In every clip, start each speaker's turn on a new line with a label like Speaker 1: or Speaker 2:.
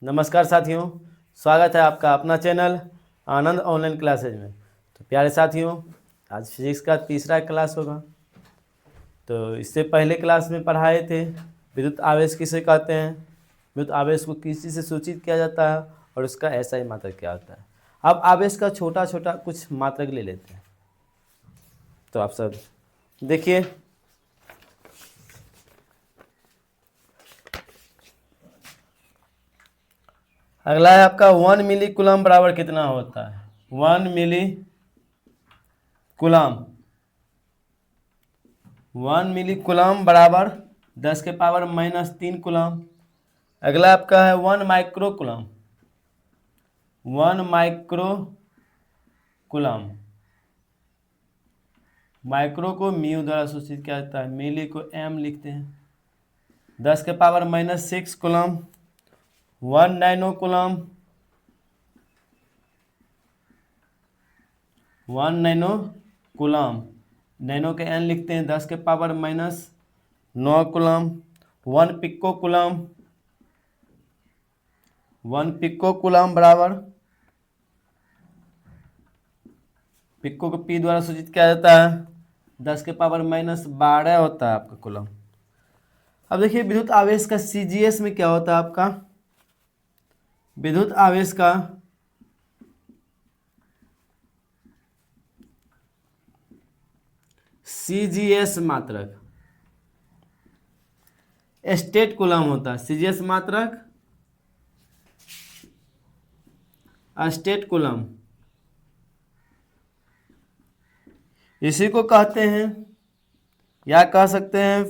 Speaker 1: नमस्कार साथियों, स्वागत है आपका अपना चैनल आनंद ऑनलाइन क्लासेज में। तो प्यारे साथियों, आज फिजिक्स का तीसरा क्लास होगा। तो इससे पहले क्लास में पढ़ाए थे विद्युत आवेश किसे कहते हैं, विद्युत आवेश को किस चीज़ से सूचित किया जाता है और उसका ऐसा ही मात्रक क्या होता है। अब आवेश का छोटा छोटा कुछ मात्रक ले लेते हैं। तो आप सब देखिए, अगला है आपका 1 मिली कूलम बराबर कितना होता है। 1 मिली कूलम, 1 मिली कूलम बराबर 10 के पावर -3 कूलम। अगला आपका है 1 micro coulomb, 1 micro coulomb. Micro को म्यू द्वारा सूचित किया जाता है, मिली को एम लिखते हैं। 10 के power -6 coulomb. 1 nano coulomb, 1 nano coulomb, nano के एन लिखते हैं। 10 के power -9 coulomb. 1 pico coulomb, 1 pico coulomb बराबर, पिको को पी द्वारा सूचित किया जाता है, 10 के पावर -12 होता है आपका कूलम। अब देखिए विद्युत आवेश का सीजीएस में क्या होता है आपका, विद्युत आवेश का सीजीएस मात्रक स्टेट कूलम होता है। सीजीएस मात्रक स्टेट कूलम, इसी को कहते हैं या कह सकते हैं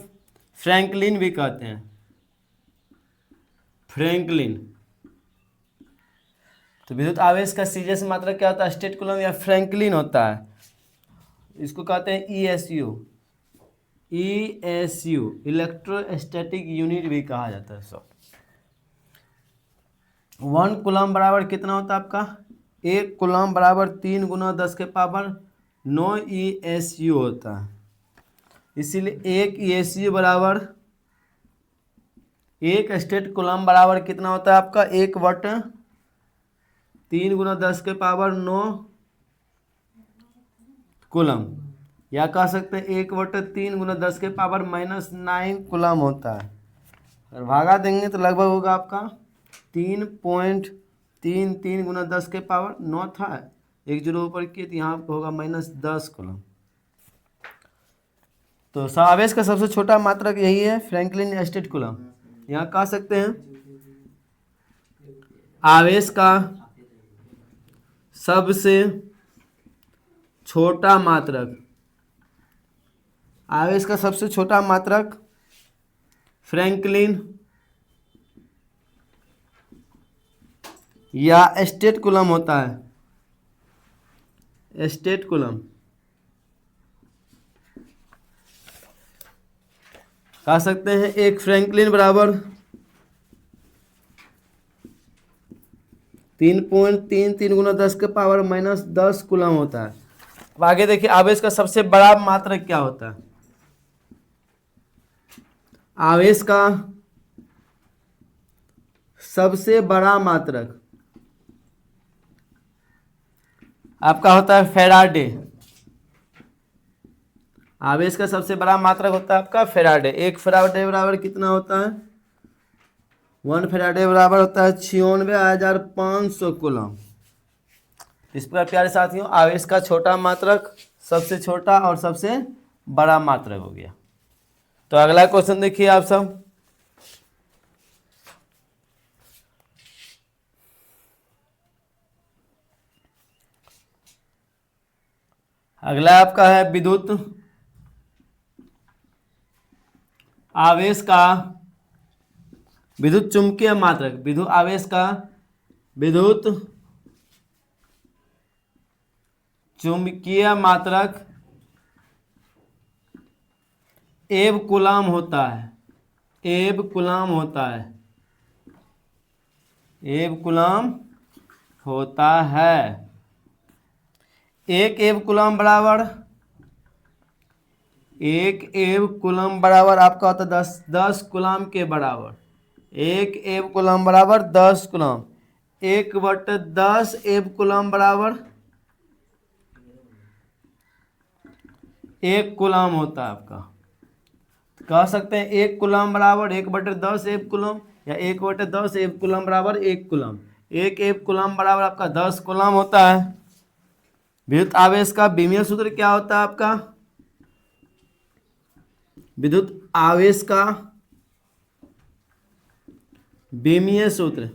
Speaker 1: फ्रैंकलिन भी कहते हैं, फ्रैंकलिन। तो विद्युत आवेश का सीजीएस मात्रक क्या होता है, स्टेट कूलम या फ्रैंकलिन होता है। इसको कहते हैं ईएसयू, ईएसयू इलेक्ट्रोस्टैटिक यूनिट भी कहा जाता है। सब 1 कूलम बराबर कितना होता है आपका, 1 कूलम बराबर 3 × 10 के पावर 9 ईएसयू होता है। इसीलिए 1 ईएसयू बराबर 1 स्टेट कूलम बराबर कितना होता है आपका, 1/3 × 10 के पावर 9 कूलम, या कह सकते हैं 1/3 × 10 के पावर -9 कूलम होता है। और भागा देंगे तो लगभग होगा आपका 3.33 × 10 के पावर 9 था, एक जीरो ऊपर किए तो यहाँ होगा -10 कूलम। तो आवेश का सबसे छोटा मात्रक यही है, फ्रैंकलिन स्टेट कूलम। यहाँ कह सकते हैं आवेश का सबसे छोटा मात्रक, आवेश का सबसे छोटा मात्रक फ्रैंकलिन या स्टेट कूलम होता है, स्टेट कूलम। कह सकते हैं एक फ्रैंकलिन बराबर 3.33 × 10 के पावर -10 कूलम होता है। अब आगे देखिए आवेश का सबसे बड़ा मात्रक क्या होता है। आवेश का सबसे बड़ा मात्रक आपका होता है फैराडे। आवेश का सबसे बड़ा मात्रक होता है आपका फैराडे। 1 फैराडे बराबर कितना होता है, 1 फैराडे बराबर होता है 96,500 कूलम। इस प्रकार प्यारे साथियों आवेश का छोटा मात्रक, सबसे छोटा और सबसे बड़ा मात्रक हो गया। तो अगला क्वेश्चन देखिए आप सब, अगला आपका है विद्युत आवेश का विद्युत चुंबकीय मात्रक, विद्युत आवेश का विद्युत चुंबकीय मात्रक एब कूलम होता है, एब कूलम होता है, एब कूलम होता है। 1 एब कूलम बराबर, 1 एब कूलम बराबर आपका होता है 10 कूलम के बराबर। 1 एव कूलम बराबर 10 कूलम। 1/10 एव कूलम बराबर 1 कूलम होता है आपका। कह सकते हैं 1 कूलम बराबर 1/10 एव कूलम, या 1/10 एव कूलम बराबर 1 कूलम। 1 एव कूलम बराबर आपका 10 कूलम होता है। विद्युत आवेश का विमीय सूत्र क्या होता है आपका? विद्युत आवेश का विमीय सूत्र,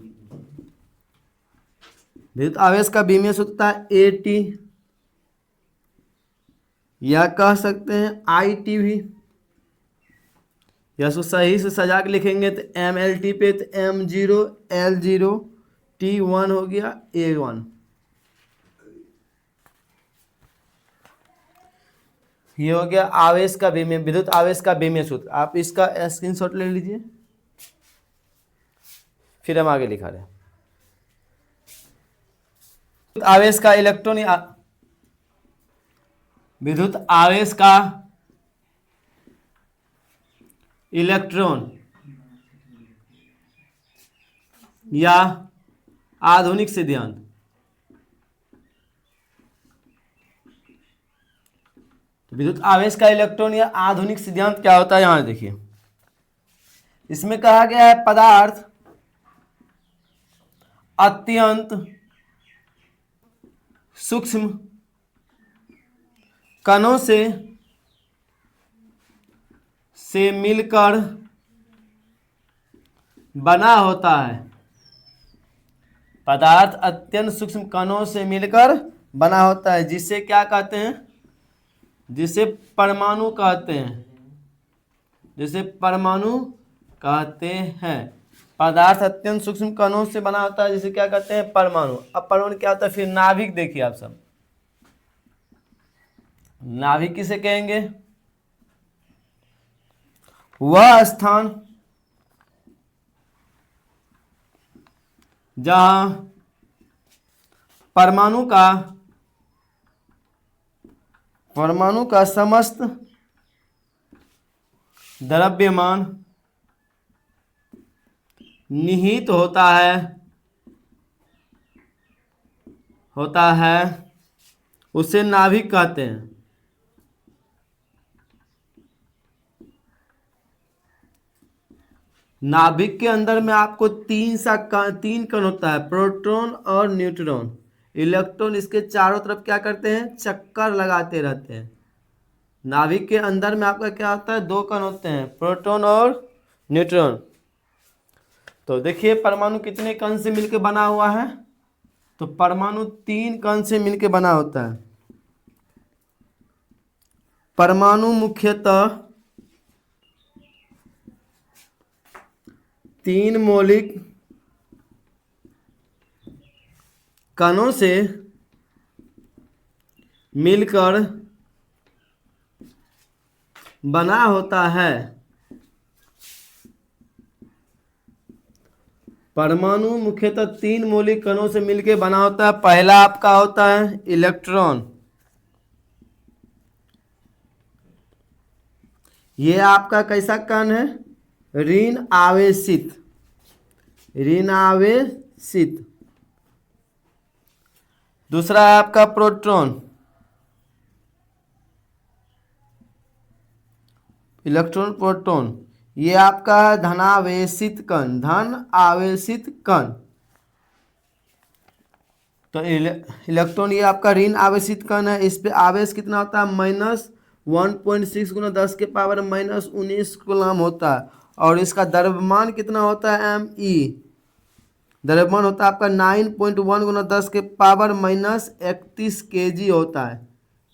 Speaker 1: विद्युत आवेश का विमीय सूत्र था AT, या कह सकते हैं IT भी, या इसको सही से सजा के लिखेंगे तो MLT पे तो M0 L0 T1 हो गया A1। ये हो गया आवेश का विमीय, विद्युत आवेश का विमीय सूत्र। आप इसका स्क्रीनशॉट ले लीजिए, फिर हम आगे लिखा रहे हैं। आवेश का इलेक्ट्रॉन, विद्युत आवेश का इलेक्ट्रॉन या आधुनिक सिद्धांत, विद्युत आवेश का इलेक्ट्रॉन या आधुनिक सिद्धांत क्या होता है? यहां देखिए, इसमें कहा गया है पदार्थ अत्यंत सूक्ष्म कणों से मिलकर बना होता है। पदार्थ अत्यंत सूक्ष्म कणों से मिलकर बना होता है, जिसे क्या कहते हैं? जिसे परमाणु कहते हैं, जिसे परमाणु कहते हैं। पदार्थ अत्यंत सूक्ष्म कणों से बना होता है, जिसे क्या कहते हैं? परमाणु। अब परमाणु क्या होता है? फिर नाभिक देखिए आप सब, नाभिक किसे कहेंगे? वह स्थान जहां परमाणु का समस्त द्रव्यमान निहित होता है, उसे नाभिक कहते हैं। नाभिक के अंदर में आपको तीन कण होता है, प्रोटॉन और न्यूट्रॉन। इलेक्ट्रॉन इसके चारों तरफ क्या करते हैं? चक्कर लगाते रहते हैं। नाभिक के अंदर में आपका क्या होता है? 2 कण होते हैं, प्रोटॉन और न्यूट्रॉन। तो देखिए परमाणु कितने कण से मिलकर बना हुआ है? तो परमाणु 3 कण से मिलकर बना होता है। परमाणु मुख्यतः 3 मौलिक कणों से मिलकर बना होता है। परमाणु मुख्यतः 3 मौलिक कणों से मिलकर बना होता है। पहला आपका होता है इलेक्ट्रॉन, ये आपका कैसा कण है? ऋण आवेशित, ऋण आवेशित। दूसरा है आपका प्रोटॉन, इलेक्ट्रॉन प्रोटॉन, ये आपका है धनावेशित कण, धन आवेशित कण। तो इलेक्ट्रॉन ये आपका ऋण आवेशित कण है। इस पे आवेश कितना होता है? -1.6 × 10⁻⁻19 कूलम होता है। और इसका द्रव्यमान कितना होता है? me, द्रव्यमान होता है आपका 9.1 × 10⁻31 kg होता है।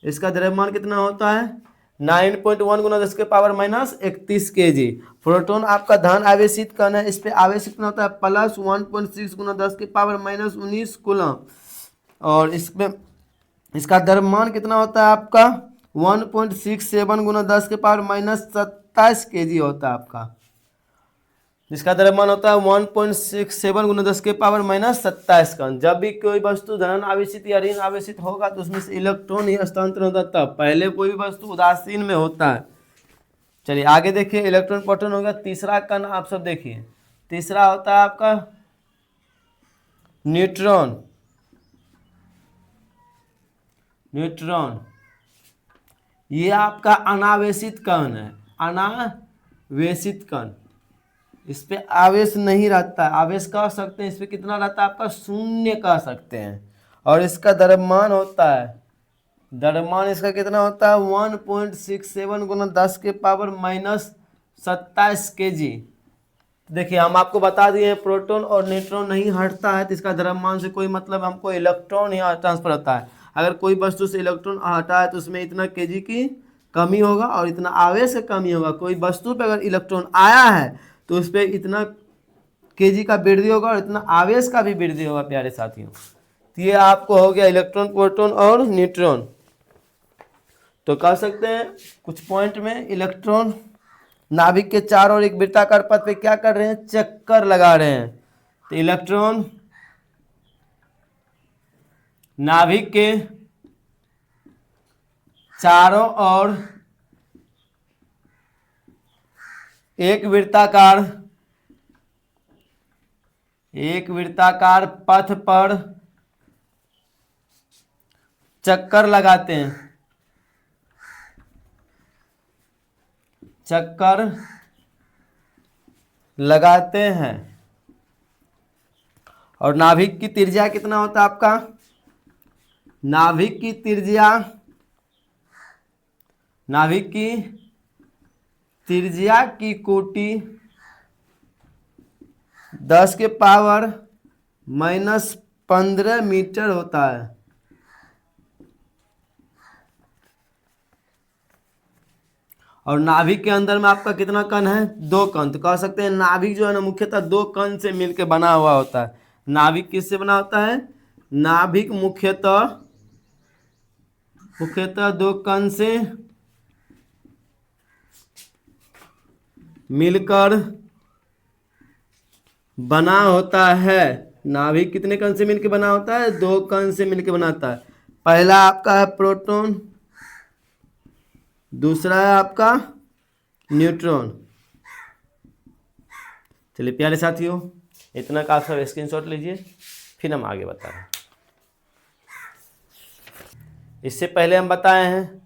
Speaker 1: इसका द्रव्यमान कितना होता है? 9.1 × 10⁻31 kg। प्रोटॉन आपका धन आवेशित कण है, इस पे आवेश कितना होता है? +1.6 × 10⁻⁻19 कूलम। और इसमें इसका द्रव्यमान कितना होता है आपका? 1.67 × 10⁻⁻27 kg होता है आपका। जिसका द्रव्यमान होता है 1.67 × 10⁻⁻27 कण। जब भी कोई वस्तु धन आवेशित या ऋण आवेशित होगा तो उसमें से इलेक्ट्रॉन ही हस्तांतरण होता है। तब पहले कोई भी वस्तु उदासीन में होता है। चलिए आगे देखिए, इलेक्ट्रॉन प्रोटॉन हो गया। तीसरा कण आप सब देखिए, तीसरा होता है आपका न्यूट्रॉन। न्यूट्रॉन ये आपका अनावेशित कण है, अनावेशित कण। इस पे आवेश नहीं रहता है, आवेश कह सकते हैं, इस पे कितना रहता है आपका, शून्य कह सकते हैं। और इसका द्रव्यमान होता है, द्रव्यमान इसका कितना होता है 1.67 गुना 10 के पावर -27 kg। देखिए हम आपको बता दिए हैं प्रोटॉन और न्यूट्रॉन नहीं हटता है, तो इसका द्रव्यमान से कोई मतलब, हमको इलेक्ट्रॉन यहाँ ट्रांसफर होता है। अगर कोई वस्तु से इलेक्ट्रॉन हटा है तो उसमें इतना केजी की कमी होगा और इतना आवेश की कमी होगा। कोई वस्तु पे अगर इलेक्ट्रॉन आया है तो उस पर इतना केजी का वृद्धि होगा और इतना आवेश का भी वृद्धि होगा प्यारे साथियों। तो ये आपको हो गया इलेक्ट्रॉन, प्रोटॉन और न्यूट्रॉन। तो कह सकते हैं कुछ पॉइंट में, इलेक्ट्रॉन नाभिक के चारों ओर एक वृत्ताकार पथ पे क्या कर रहे हैं, चक्कर लगा रहे हैं। तो इलेक्ट्रॉन नाभिक के चारों ओर एक वृत्ताकार पथ पर चक्कर लगाते हैं, चक्कर लगाते हैं। और नाभिक की त्रिज्या कितना होता है आपका, नाभिक की त्रिज्या, नाभिक की त्रिज्या की कोटि 10 के पावर -15 मीटर होता है। और नाभिक के अंदर में आपका कितना कण है, 2 कण। तो कह सकते हैं नाभिक जो है ना मुख्यतः 2 कण से मिलकर बना हुआ होता है। नाभिक किससे बना होता है, नाभिक मुख्यतः 2 कण से मिलकर बना होता है। नाभिक कितने कण से मिलकर बना होता है, 2 कण से मिलकर बनाता है। पहला आपका है प्रोटॉन, दूसरा है आपका न्यूट्रॉन। चलिए प्यारे साथियों, इतना का आप सब स्क्रीनशॉट लीजिए, फिर हम आगे बता रहे हैं। इससे पहले हम बताए हैं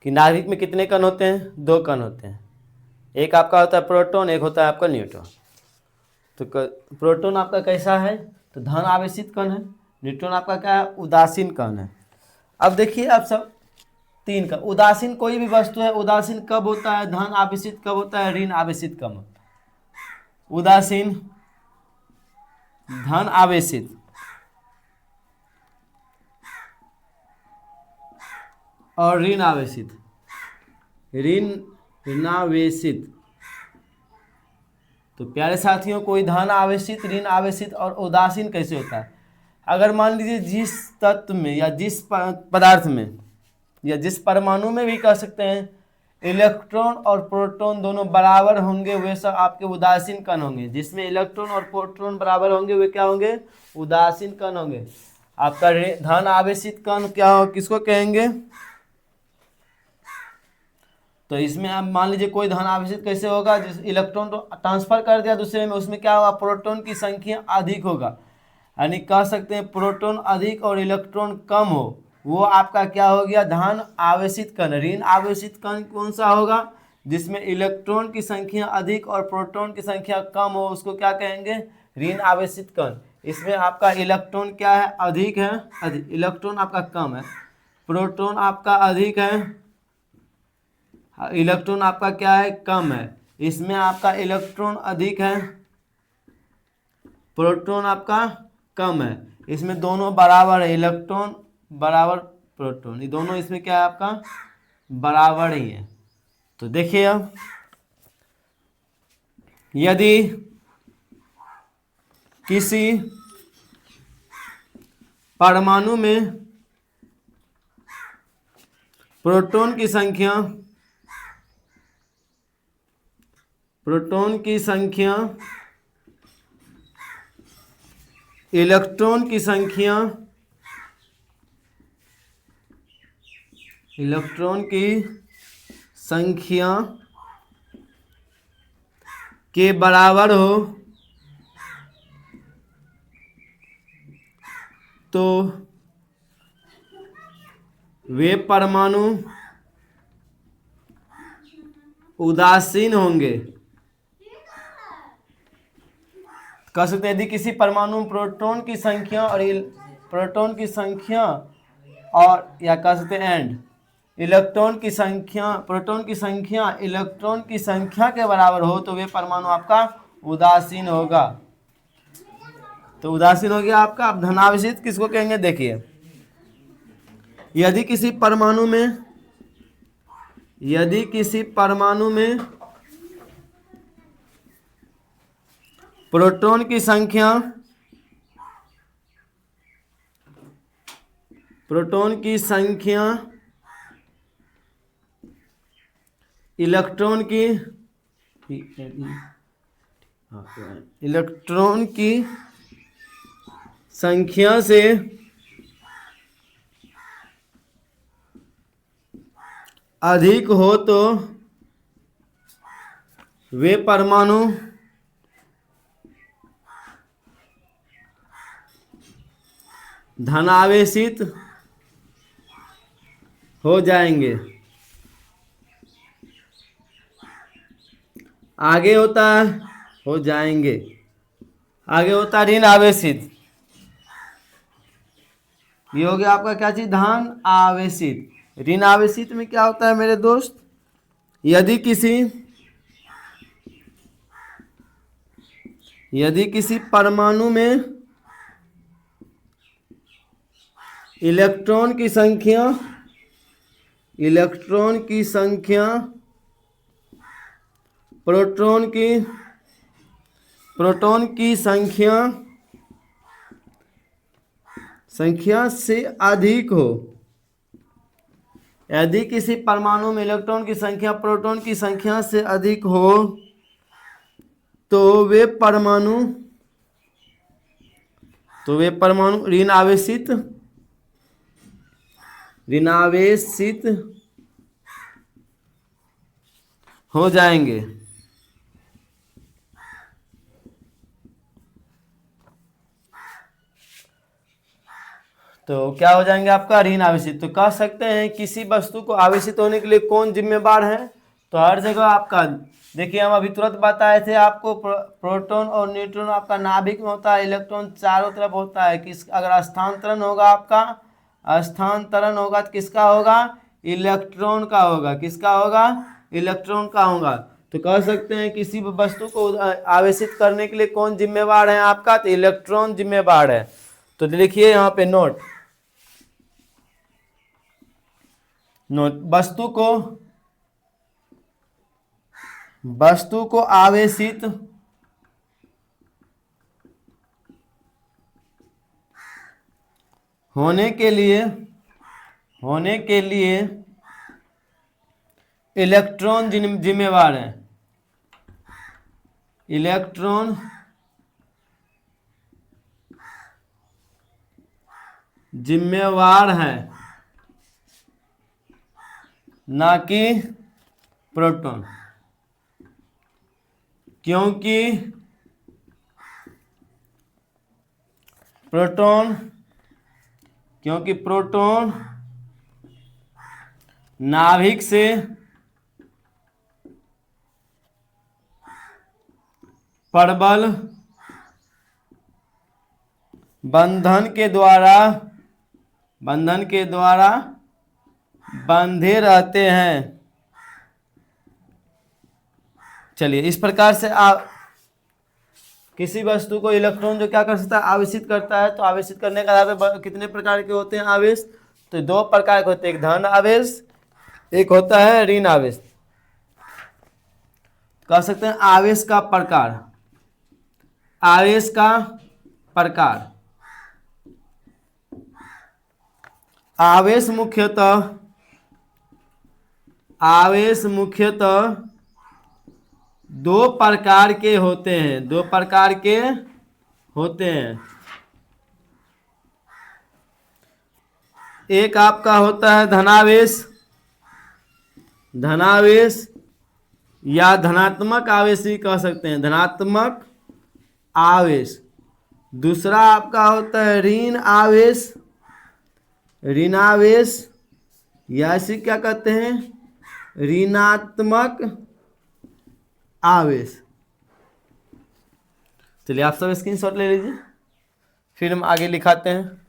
Speaker 1: कि नाभिक में कितने कण होते हैं, 2 कण होते हैं। एक आपका होता है प्रोटॉन, एक होता है आपका न्यूट्रॉन। तो प्रोटॉन आपका कैसा है, तो धन आवेशित कण है। न्यूट्रॉन आपका क्या है, उदासीन कण है। अब देखिए आप सब 3 का उदासीन कोई भी वस्तु है, उदासीन कब होता है, धन आवेशित कब होता है, ऋण आवेशित कब होता है। उदासीन धन आवेशित और ऋण आवेशित, ऋणावेशित। तो प्यारे साथियों कोई धन आवेशित, ऋण आवेशित और उदासीन कैसे होता है। अगर मान लीजिए जिस तत्व में या जिस पदार्थ में या जिस परमाणु में भी कह सकते हैं इलेक्ट्रॉन और प्रोटॉन दोनों बराबर होंगे, वे सब आपके उदासीन कण होंगे। जिसमें इलेक्ट्रॉन और प्रोटॉन बराबर होंगे वे क्या होंगे, उदासीन कण होंगे। आपका धन आवेशित कण क्या हो, किसको कहेंगे, तो इसमें आप मान लीजिए कोई धन आवेशित कैसे होगा, जिस इलेक्ट्रॉन तो ट्रांसफर कर दिया दूसरे में, उसमें क्या होगा, प्रोटॉन की संख्या अधिक होगा। यानी कह सकते हैं प्रोटॉन अधिक और इलेक्ट्रॉन कम हो, वो आपका क्या हो गया, धन आवेशित कण। ऋण आवेशित कण कौन सा होगा, जिसमें इलेक्ट्रॉन की संख्या अधिक और प्रोटॉन की संख्या कम हो, उसको क्या कहेंगे, ऋण आवेशित कण। इसमें आपका इलेक्ट्रॉन क्या है, अधिक है, अधिक इलेक्ट्रॉन आपका कम है, प्रोटॉन आपका अधिक है, इलेक्ट्रॉन आपका क्या है, कम है। इसमें आपका इलेक्ट्रॉन अधिक है, प्रोटॉन आपका कम है। इसमें दोनों बराबर है, इलेक्ट्रॉन बराबर प्रोटॉन, ये दोनों इसमें क्या है आपका बराबर ही है। तो देखिए अब यदि किसी परमाणु में प्रोटॉन की संख्या इलेक्ट्रॉन की संख्या के बराबर हो, तो वे परमाणु उदासीन होंगे। कह सकते हैं यदि किसी परमाणु में प्रोटॉन की संख्या और प्रोटॉन की संख्या और या कह सकते हैं एंड इलेक्ट्रॉन की संख्या प्रोटॉन की संख्या इलेक्ट्रॉन की संख्या के बराबर हो तो वे परमाणु आपका उदासीन होगा। तो उदासीन हो गया आपका। अब धनावेशित किसको कहेंगे देखिए, यदि किसी परमाणु में प्रोटॉन की संख्या इलेक्ट्रॉन की संख्या से अधिक हो तो वे परमाणु धनावेशित हो जाएंगे। आगे होता है हो जाएंगे, आगे होता है ऋण आवेशित। ये हो गया आपका क्या चीज, धन आवेशित। ऋण आवेशित में क्या होता है मेरे दोस्त, यदि किसी परमाणु में इलेक्ट्रॉन की संख्या प्रोटॉन की संख्या से अधिक हो। यदि किसी परमाणु में इलेक्ट्रॉन की संख्या प्रोटॉन की संख्या से अधिक हो तो वे परमाणु ऋण आवेशित हो जाएंगे। तो क्या हो जाएंगे आपका, ऋण आवेशित। तो कह सकते हैं किसी वस्तु को आवेशित होने के लिए कौन जिम्मेवार है, तो हर जगह आपका देखिए हम अभी तुरंत बताए थे आपको, प्रोटॉन और न्यूट्रॉन आपका नाभिक में होता है, इलेक्ट्रॉन चारों तरफ होता है। अगर स्थानांतरण होगा तो किसका होगा, इलेक्ट्रॉन का होगा। किसका होगा, इलेक्ट्रॉन का होगा। तो कह सकते हैं किसी वस्तु को आवेशित करने के लिए कौन जिम्मेवार है आपका, तो इलेक्ट्रॉन जिम्मेवार है। तो देखिए यहाँ पे नोट वस्तु को आवेशित होने के लिए इलेक्ट्रॉन जिम्मेवार है। इलेक्ट्रॉन जिम्मेवार है, ना कि प्रोटॉन। क्योंकि प्रोटॉन नाभिक से प्रबल बंधन के द्वारा बंधे रहते हैं। चलिए इस प्रकार से आप किसी वस्तु को इलेक्ट्रॉन जो क्या कर सकता है, आवेशित करता है। तो आवेशित करने का आधार पर कितने प्रकार के होते हैं आवेश, तो दो प्रकार के होते हैं, एक धन आवेश, एक होता है ऋण आवेश। कह सकते हैं आवेश का प्रकार। आवेश मुख्यतः दो प्रकार के होते हैं। एक आपका होता है धनावेश या धनात्मक आवेश ही कह सकते हैं, धनात्मक आवेश। दूसरा आपका होता है ऋण आवेश, ऋणावेश, या इसे क्या कहते हैं, ऋणात्मक आवेश। चलिए आप सब स्क्रीनशॉट ले लीजिए, फिर हम आगे लिखाते हैं।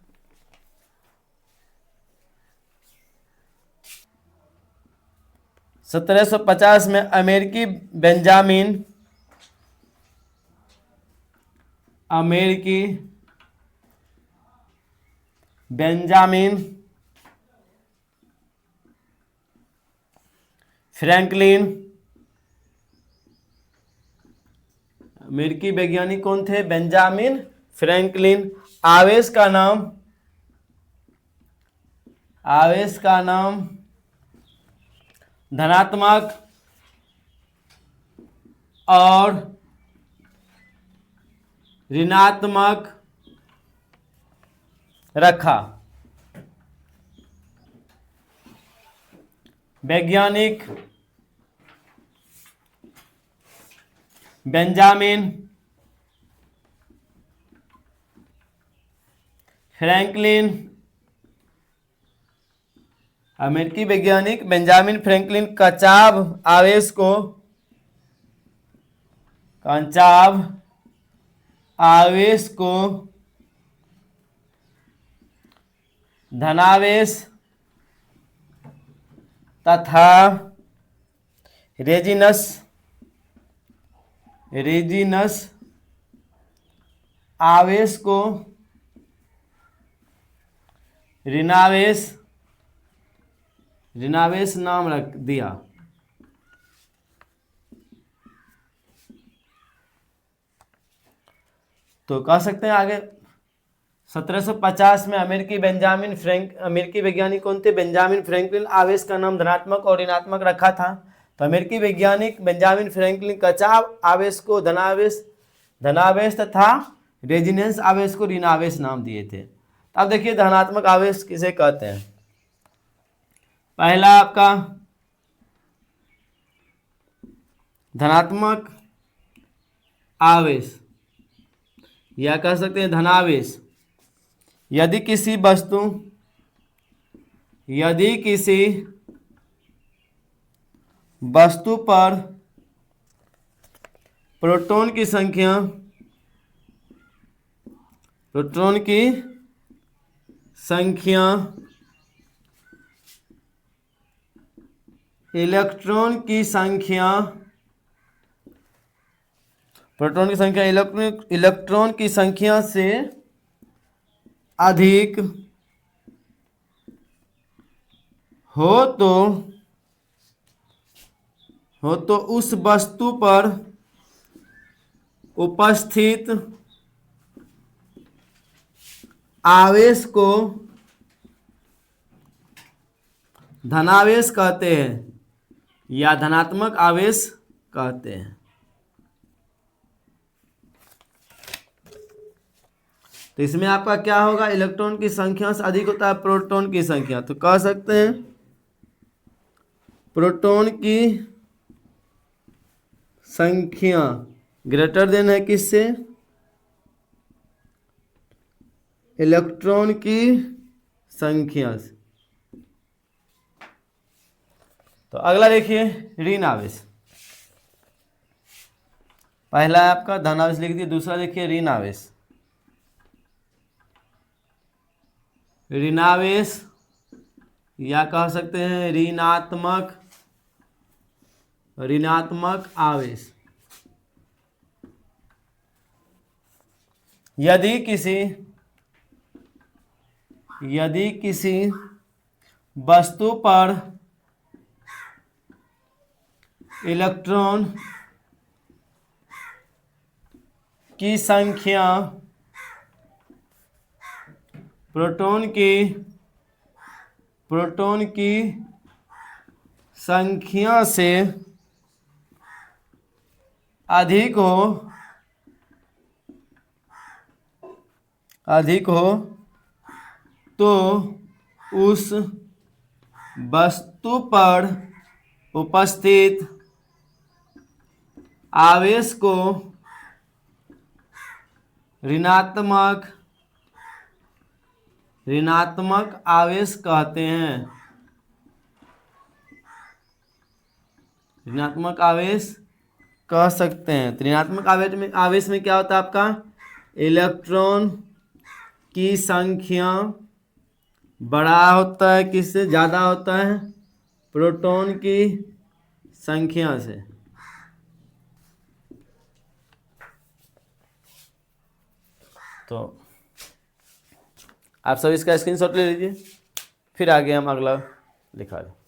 Speaker 1: सत्रह सौ पचास में अमेरिकी बेंजामिन फ्रैंकलिन, अमेरिकी वैज्ञानिक कौन थे, बेंजामिन फ्रैंकलिन, आवेश का नाम धनात्मक और ऋणात्मक रखा। वैज्ञानिक बेंजामिन फ्रैंकलिन, अमेरिकी वैज्ञानिक बेंजामिन फ्रैंकलिन कचाव आवेश को धनावेश तथा रेजिनस आवेश को ऋणावेश नाम रख दिया। तो कह सकते हैं आगे 1750 में अमेरिकी वैज्ञानिक कौन थे, बेंजामिन फ्रैंकलिन, आवेश का नाम धनात्मक और ऋणात्मक रखा था। तो अमेरिकी वैज्ञानिक बेंजामिन फ्रैंकलिन कचाव आवेश को धनावेश तथा रेजिनेंस आवेश को ऋणावेश नाम दिए थे। अब देखिए धनात्मक आवेश किसे कहते हैं। पहला आपका धनात्मक आवेश या कह सकते हैं धनावेश, यदि किसी वस्तु पर प्रोटॉन की संख्या इलेक्ट्रॉन की संख्या इलेक्ट्रॉन की संख्या से अधिक हो तो उस वस्तु पर उपस्थित आवेश को धनावेश कहते हैं या धनात्मक आवेश कहते हैं। तो इसमें आपका क्या होगा, इलेक्ट्रॉन की संख्या से अधिक होता है प्रोटॉन की संख्या, तो कह सकते हैं प्रोटॉन की संख्या ग्रेटर देन है किससे, इलेक्ट्रॉन की संख्या से। तो अगला देखिए ऋण आवेश। पहला आपका धन आवेश लिख दिए, दूसरा देखिए ऋण आवेश। ऋणावेश या कह सकते हैं ऋणात्मक आवेश। यदि किसी वस्तु पर इलेक्ट्रॉन की संख्या प्रोटॉन की संख्या से अधिक हो तो उस वस्तु पर उपस्थित आवेश को ऋणात्मक आवेश कहते हैं। ऋणात्मक आवेश कह सकते हैं। तो ऋणात्मक आवेश में क्या होता है आपका, इलेक्ट्रॉन की संख्या बड़ा होता है, किससे ज़्यादा होता है, प्रोटॉन की संख्या से। तो आप सब इसका स्क्रीनशॉट ले लीजिए, फिर आगे हम अगला दिखा दें।